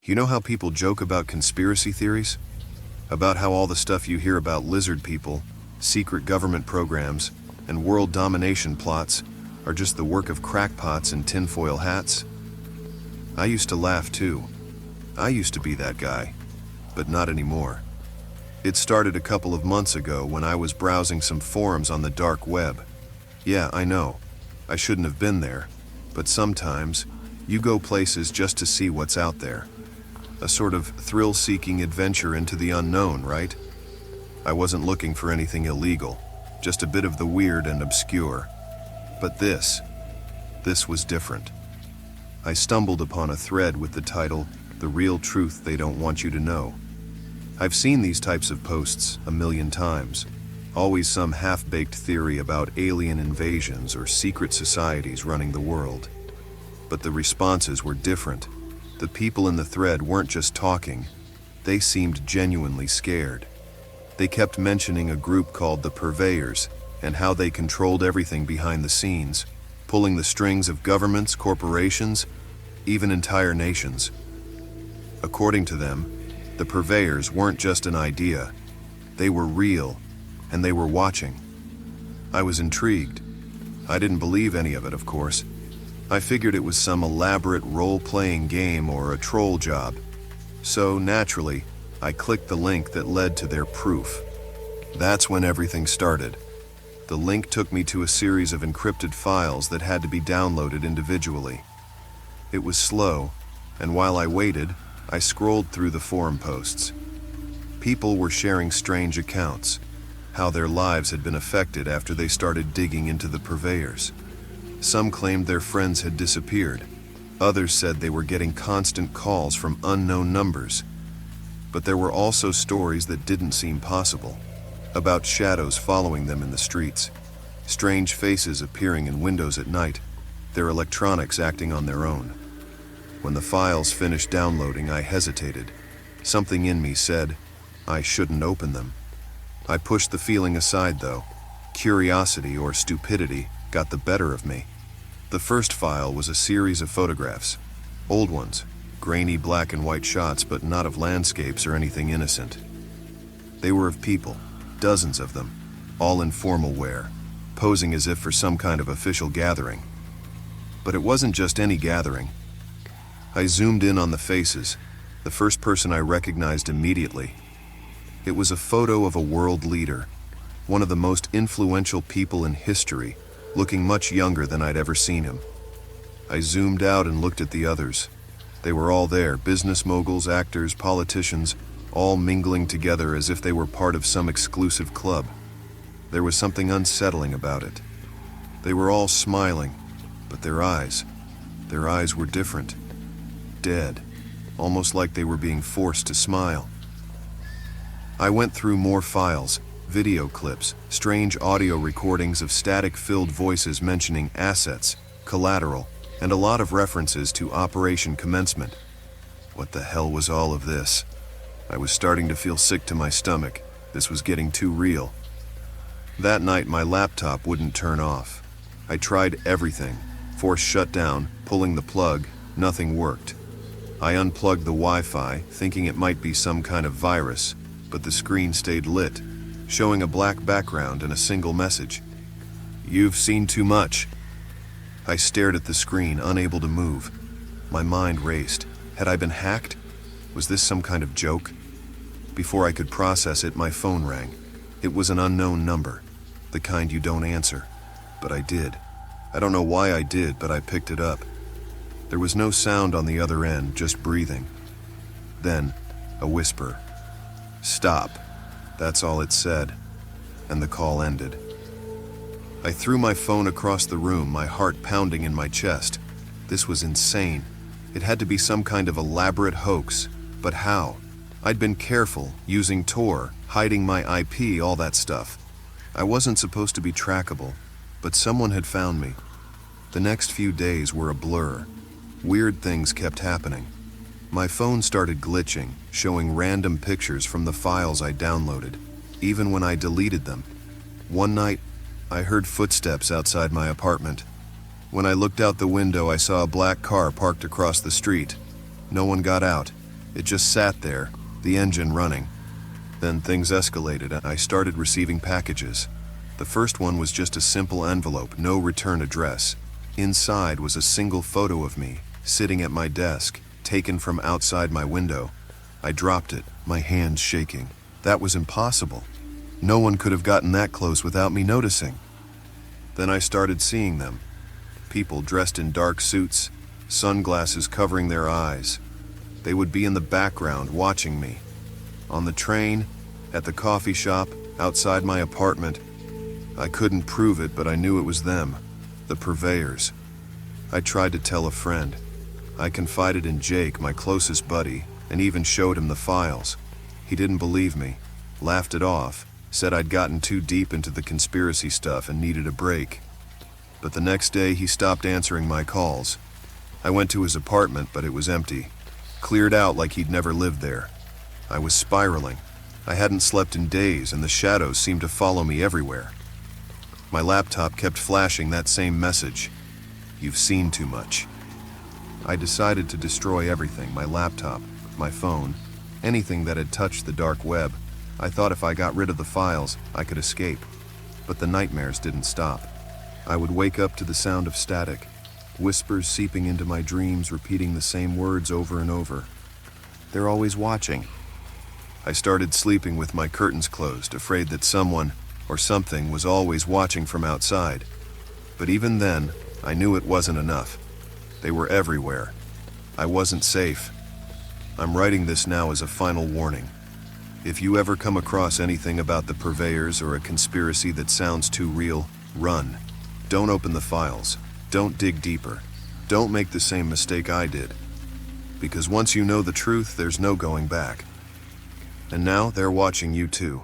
You know how people joke about conspiracy theories? About how all the stuff you hear about lizard people, secret government programs, and world domination plots are just the work of crackpots in tinfoil hats? I used to laugh too. I used to be that guy, but not anymore. It started a couple of months ago when I was browsing some forums on the dark web. Yeah, I know, I shouldn't have been there, but sometimes you go places just to see what's out there. A sort of thrill-seeking adventure into the unknown, right? I wasn't looking for anything illegal, just a bit of the weird and obscure. But this was different. I stumbled upon a thread with the title, "The Real Truth They Don't Want You to Know." I've seen these types of posts a million times. Always some half-baked theory about alien invasions or secret societies running the world. But the responses were different. The people in the thread weren't just talking, they seemed genuinely scared. They kept mentioning a group called the Purveyors and how they controlled everything behind the scenes, pulling the strings of governments, corporations, even entire nations. According to them, the Purveyors weren't just an idea, they were real, and they were watching. I was intrigued. I didn't believe any of it, of course. I figured it was some elaborate role-playing game or a troll job. So, naturally, I clicked the link that led to their proof. That's when everything started. The link took me to a series of encrypted files that had to be downloaded individually. It was slow, and while I waited, I scrolled through the forum posts. People were sharing strange accounts, how their lives had been affected after they started digging into the Purveyors. Some claimed their friends had disappeared. Others said they were getting constant calls from unknown numbers. But there were also stories that didn't seem possible, about shadows following them in the streets, strange faces appearing in windows at night, their electronics acting on their own. When the files finished downloading, I hesitated. Something in me said, I shouldn't open them. I pushed the feeling aside though. Curiosity or stupidity got the better of me. The first file was a series of photographs. Old ones, grainy black and white shots, but not of landscapes or anything innocent. They were of people, dozens of them, all in formal wear, posing as if for some kind of official gathering. But it wasn't just any gathering. I zoomed in on the faces, the first person I recognized immediately. It was a photo of a world leader, one of the most influential people in history, looking much younger than I'd ever seen him. I zoomed out and looked at the others. They were all there, business moguls, actors, politicians, all mingling together as if they were part of some exclusive club. There was something unsettling about it. They were all smiling, but their eyes were different. Dead, almost like they were being forced to smile. I went through more files, video clips, strange audio recordings of static-filled voices mentioning assets, collateral, and a lot of references to Operation Commencement. What the hell was all of this? I was starting to feel sick to my stomach. This was getting too real. That night, my laptop wouldn't turn off. I tried everything. Force shutdown, pulling the plug, nothing worked. I unplugged the Wi-Fi, thinking it might be some kind of virus, but the screen stayed lit, showing a black background and a single message. "You've seen too much." I stared at the screen, unable to move. My mind raced. Had I been hacked? Was this some kind of joke? Before I could process it, my phone rang. It was an unknown number, the kind you don't answer. But I did. I don't know why I did, but I picked it up. There was no sound on the other end, just breathing. Then, a whisper. "Stop." That's all it said, and the call ended. I threw my phone across the room, my heart pounding in my chest. This was insane. It had to be some kind of elaborate hoax, but how? I'd been careful, using Tor, hiding my IP, all that stuff. I wasn't supposed to be trackable, but someone had found me. The next few days were a blur. Weird things kept happening. My phone started glitching, showing random pictures from the files I downloaded, even when I deleted them. One night, I heard footsteps outside my apartment. When I looked out the window, I saw a black car parked across the street. No one got out. It just sat there, the engine running. Then things escalated and I started receiving packages. The first one was just a simple envelope, no return address. Inside was a single photo of me, sitting at my desk, taken from outside my window. I dropped it, my hands shaking. That was impossible. No one could have gotten that close without me noticing. Then I started seeing them. People dressed in dark suits, sunglasses covering their eyes. They would be in the background watching me. On the train, at the coffee shop, outside my apartment. I couldn't prove it, but I knew it was them, the purveyors. I tried to tell a friend. I confided in Jake, my closest buddy, and even showed him the files. He didn't believe me, laughed it off, said I'd gotten too deep into the conspiracy stuff and needed a break. But the next day he stopped answering my calls. I went to his apartment, but it was empty. Cleared out like he'd never lived there. I was spiraling. I hadn't slept in days, and the shadows seemed to follow me everywhere. My laptop kept flashing that same message. You've seen too much. I decided to destroy everything, my laptop, my phone, anything that had touched the dark web. I thought if I got rid of the files, I could escape. But the nightmares didn't stop. I would wake up to the sound of static, whispers seeping into my dreams, repeating the same words over and over. They're always watching. I started sleeping with my curtains closed, afraid that someone or something was always watching from outside. But even then, I knew it wasn't enough. They were everywhere. I wasn't safe. I'm writing this now as a final warning. If you ever come across anything about the purveyors or a conspiracy that sounds too real, run. Don't open the files. Don't dig deeper. Don't make the same mistake I did. Because once you know the truth, there's no going back. And now they're watching you too.